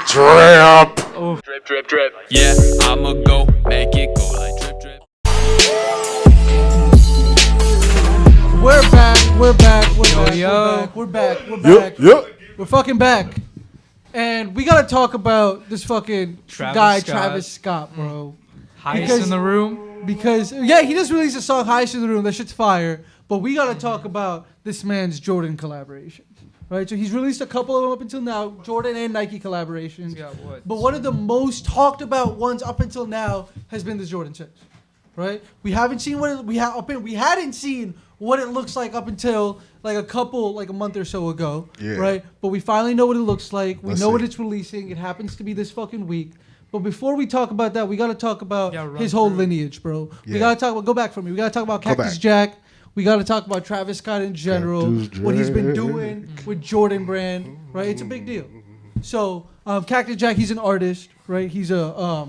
Drip. Drip, drip. Yeah, I'ma go make it go like drip, drip. We're back. Yo. We're back. Yep. We're fucking back. And we gotta talk about this fucking guy, Travis Scott, bro. Highest in the room. Because, yeah, he just released a song, Highest in the Room. That shit's fire. But we gotta talk about this man's Jordan collaborations. Right? So he's released a couple of them up until now, Jordan and Nike collaborations. He's got what? But one of the most talked about ones up until now has been this Jordan 6. Right? We haven't seen what we hadn't seen what it looks like up until like a month or so ago. Yeah. Right? But we finally know what it looks like. We Let's know what see. it's releasing. It happens to be this fucking week. But before we talk about that, we gotta talk about run his whole through. lineage, bro. We Yeah. gotta talk about. Go back for me. We gotta talk about Go Cactus back. Jack. We gotta talk about Travis Scott in general. Cactus What he's been Jack. doing with Jordan Brand, right? It's a big deal. So Cactus Jack, he's an artist, right? He's a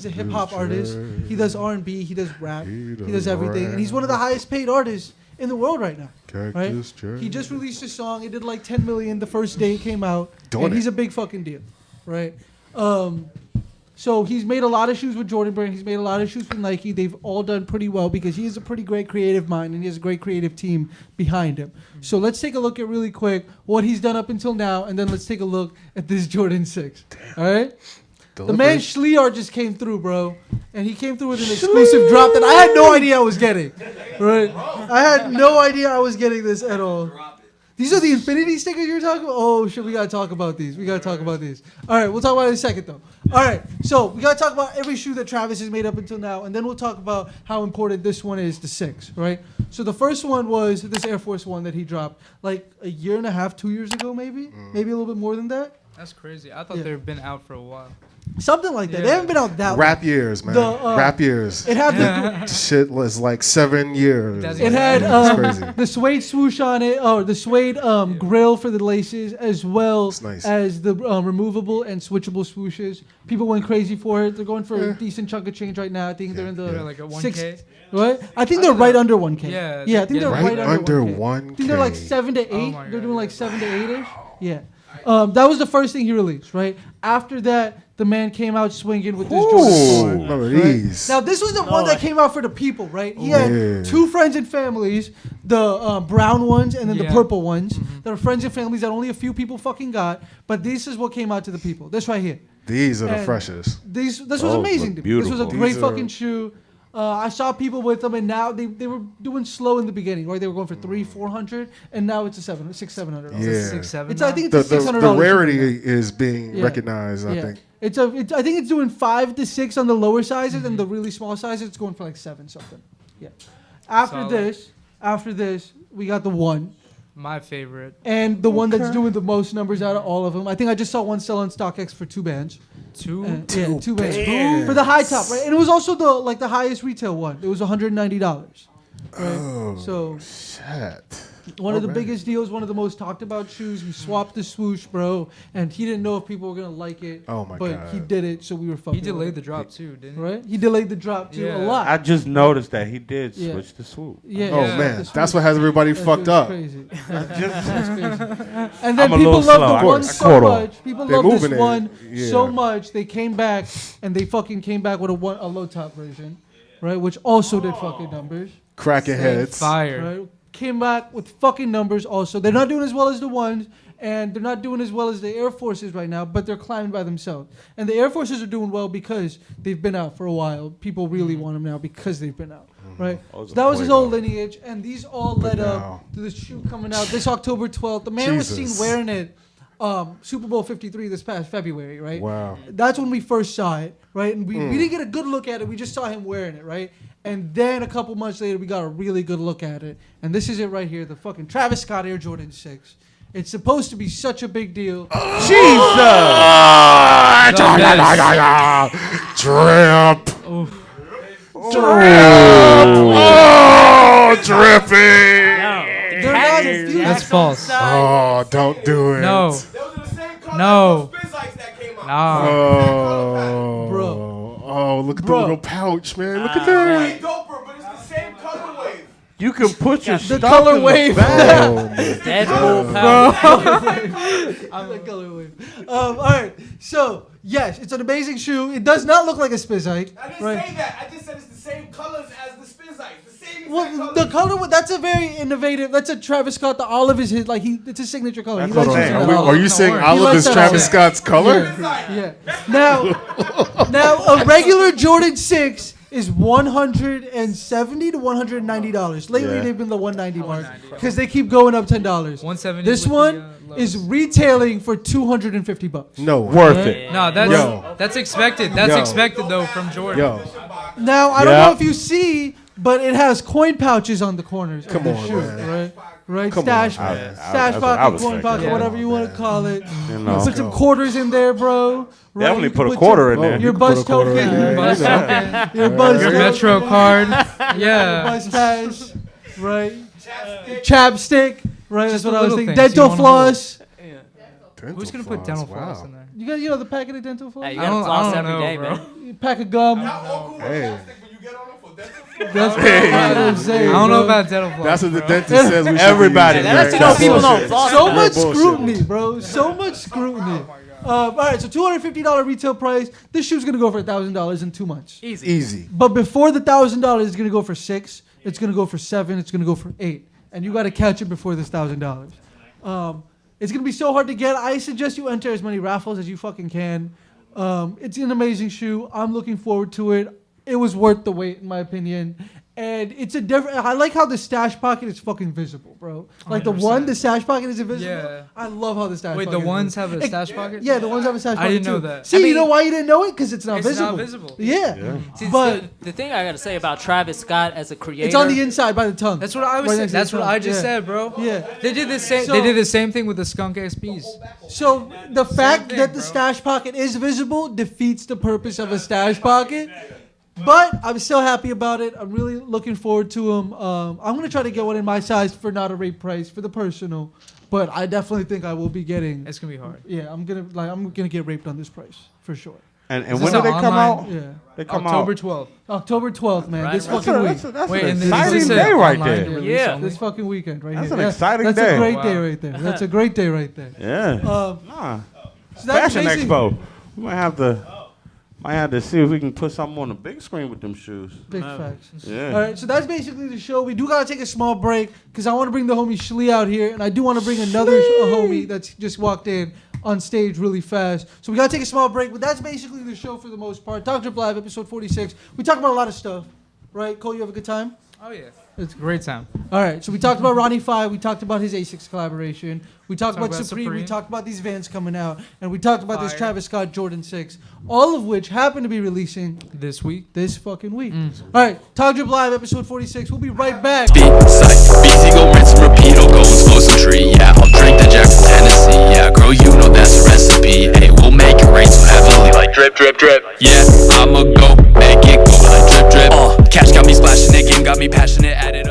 hip hop artist. He does R&B. He does rap. He does everything, and he's one of the highest paid artists in the world right now. Right? Cactus Jack. He just released a song. It did like 10 million the first day it came out, Doing and it. he's a big fucking deal, right? So he's made a lot of shoes with Jordan Brand. He's made a lot of shoes with Nike. They've all done pretty well because he has a pretty great creative mind and he has a great creative team behind him. So let's take a look at really quick what he's done up until now, and then let's take a look at this Jordan 6. All right? The man Schlear just came through, bro. And he came through with an exclusive drop that I had no idea I was getting. Right? I had no idea I was getting this at all. These are the infinity stickers you're talking about? Oh, shit, we got to talk about these. All right, we'll talk about it in a second, though. All right, so we got to talk about every shoe that Travis has made up until now, and then we'll talk about how important this one is, the 6, right? So the first one was this Air Force One that he dropped like a year and a half, 2 years ago, maybe? Maybe a little bit more than that? That's crazy. I thought they've been out for a while. Something like that. Yeah. They haven't been out that long. Rap years, man. Rap years. It had the... Shit was like 7 years. It had It's crazy. the suede swoosh on it, or the suede grill for the laces, as well nice. as the removable and switchable swooshes. People went crazy for it. They're going for a decent chunk of change right now. I think they're in the They're like a 1K. 6, right? I think they're right under 1K. Yeah, I think they're Right right under 1K. 1K. I think they're like 7 to 8. Oh my They're God, doing like 7 to 8ish. Yeah. That was the first thing he released, right? After that, the man came out swinging with this Jordan 4. None of right? these. Now, this was the one that came out for the people, right? He had Yeah. 2 friends and families, the brown ones and then the Yeah. purple ones. There are friends and families that only a few people fucking got, but this is what came out to the people. This right here. These are the And freshest. This was Oh, amazing. look To me. This was a beautiful. great These are- fucking shoe. I saw people with them, and now they were doing slow in the beginning, right? They were going for 300-400, and now it's a 700. Yeah. 6, 7. It's I think The, it's a $600. the shoe rarity right now. is being Yeah. recognized, I think. I think it's doing 5 to 6 on the lower sizes, and the really small sizes it's going for like 7 something. Yeah. Solid. After this, we got the 1, My favorite. and the one that's doing the most numbers out of all of them. I think I just saw one sell on StockX for 2 bands. 2. Yeah, 2 bands for the high top, right? And it was also the highest retail one. It was $190. Right? Oh, So shit. one of the Alright. biggest deals, one of the most talked about shoes. He swapped the swoosh, bro, and he didn't know if people were gonna like it. Oh my but God. he did it, so we were fucking. He delayed with the it. drop too, didn't he? Right? He delayed the drop too a Yeah. lot. I just noticed that he did Yeah. switch to swoop. Yeah. Oh, Yeah. man. The That's swoosh. what has everybody That fucked shit was up. Crazy. Just- That's crazy. And then I'm a people little love slow. the I one caught so on. much. People They love this moving it. one so Yeah. much. They came back and they fucking came back with a low top version, right? Which also did fucking numbers. Cracking heads. Fire. Right? Came back with fucking numbers also. They're not doing as well as the ones, and they're not doing as well as the Air Forces right now, but they're climbing by themselves. And the Air Forces are doing well because they've been out for a while. People really want them now because they've been out, right? That was So a that was his point, whole though. lineage, and these all led now- up to this shoe coming out this October 12th. The man was seen Jesus. wearing it Super Bowl 53 this past February, right? Wow. That's when we first saw it, right? And we didn't get a good look at it. We just saw him wearing it, right? And then a couple months later, we got a really good look at it. And this is it right here, the fucking Travis Scott Air Jordan 6. It's supposed to be such a big deal. Drip. Oof. Oh, dripping. They're not as few- That's false. Oh, don't do it. No. Those are the same color No. as those Spizikes that came out. Nah. Oh, Bro. Oh, look at the Bro. little pouch, man. Look at Way that. doper, but it's the same colorway. You can put your The stuff color in wave. the bag. Oh, my Deadpool power. I'm the color wave. All right. So yes, it's an amazing shoe. It does not look like a Spizike. I didn't Right. say that. I just said it's the same colors as the Spizike. The same exact Well, colors. the color that's a very innovative. That's a Travis Scott. The olive is his it's his signature color. That's He likes what I'm using saying. that Are olive. you saying He olive likes is that Travis olive. Scott's color? Yeah. Now a regular Jordan 6 is $170 to $190. Lately Yeah. they've been the $190 mark because they keep going up $10. 170. This with one the, is lows. retailing for $250. No. Worth Right. it. No, that's Yo. that's expected. That's Yo. expected though from Jordan. Yo. Now I don't Yeah. know if you see, but it has coin pouches on the corners. Come of the on, shoe, man. right? Right, Come stash, on, man. stash That's what I pocket, was coin thinking. pocket, Yeah. whatever you want to call it. No. Put some quarters in there, bro. Right? Definitely You put can a quarter in Oh, there. you Your can bus put a quarter token. in there. Bus You know. token. Your bus Your token, Metro card. Yeah. bus pass, right? Chapstick, right? Just That's what the I was little thinking. things you Dental wanna floss. Dental Who's gonna put floss, dental wow. floss in there? You got, the packet of dental floss. Hey, you I gotta don't- floss I don't every know, day, bro. man. Pack of gum. Not all cool with Hey. chapstick when you get on them for dental. That's what I'm saying. I don't know bro. about dental floss. That's what the bro. dentist says. We should Everybody. be That using. lets you know That's people bullshit. don't floss. So man. much bullshit. scrutiny, bro. So much scrutiny. All right, so $250 retail price. This shoe's gonna go for $1,000 in 2 months. Easy. But before the $1,000, it's gonna go for $6. It's gonna go for $7. It's gonna go for $8. And you gotta catch it before this $1,000. It's gonna be so hard to get. I suggest you enter as many raffles as you fucking can. It's an amazing shoe. I'm looking forward to it. It was worth the wait, in my opinion. And it's a different. I like how the stash pocket is fucking visible, bro. Like the 100%. the stash pocket is invisible. Yeah. I love how the stash. Wait, pocket the is ones visible. have a stash pocket? Yeah, the ones have a stash I pocket didn't know too. that. See, I you mean- know why you didn't know it? Because it's not It's visible. not visible. Yeah, See, but the thing I gotta say about Travis Scott as a creator. it's on the inside by the tongue. That's what I was Right saying. next to That's the what tongue. I just Yeah. said, bro. Yeah. They did the same. So- they did the same thing with the skunk SPs. So the fact thing, that the bro. stash pocket is visible defeats the purpose of a stash pocket. But I'm still happy about it. I'm really looking forward to them. I'm gonna try to get one in my size for not a rate price for the personal, but I definitely think I will be getting. It's gonna be hard. Yeah, I'm gonna get raped on this price for sure. And Is when this do they an come online- out? Yeah, They come October out. 12th. October 12th, man. Right, This right. fucking week. That's Wait, an and exciting this is day an right online there. release Yeah. only? This fucking weekend, right That's here. an exciting that's day. a great Wow. day right there. That's a great day right there. Yeah. Nah. So that's Fashion basically- Expo. We might have to see if we can put something on the big screen with them shoes. Big facts. Yeah. All right, so that's basically the show. We do gotta take a small break because I want to bring the homie Shlee out here, and I do want to bring another homie that's just walked in on stage really fast. So we gotta take a small break, but that's basically the show for the most part. Dr. Live, episode 46. We talked about a lot of stuff, right? Cole, you have a good time? Oh yeah. It's a great time. All right, so we talked about Ronnie Five. We talked about his Asics collaboration. We talked about about Supreme. We Supreme. talked about these Vans coming out, and we talked about this Fire. Travis Scott Jordan 6. All of which happen to be releasing This week. this fucking week. All right, Talk Drip Live, episode 46. We'll be right back. B-side, BZ go rinse and repeat, I'll go and smoke some tree. Yeah, I'll drink the Jack from Tennessee. Yeah, girl, you know that's a recipe. Hey, we'll make it rain so heavily like drip, drip, drip. Yeah, I'ma go make it go like drip, drip. Cash got me splashing it, game got me passionate, add it up.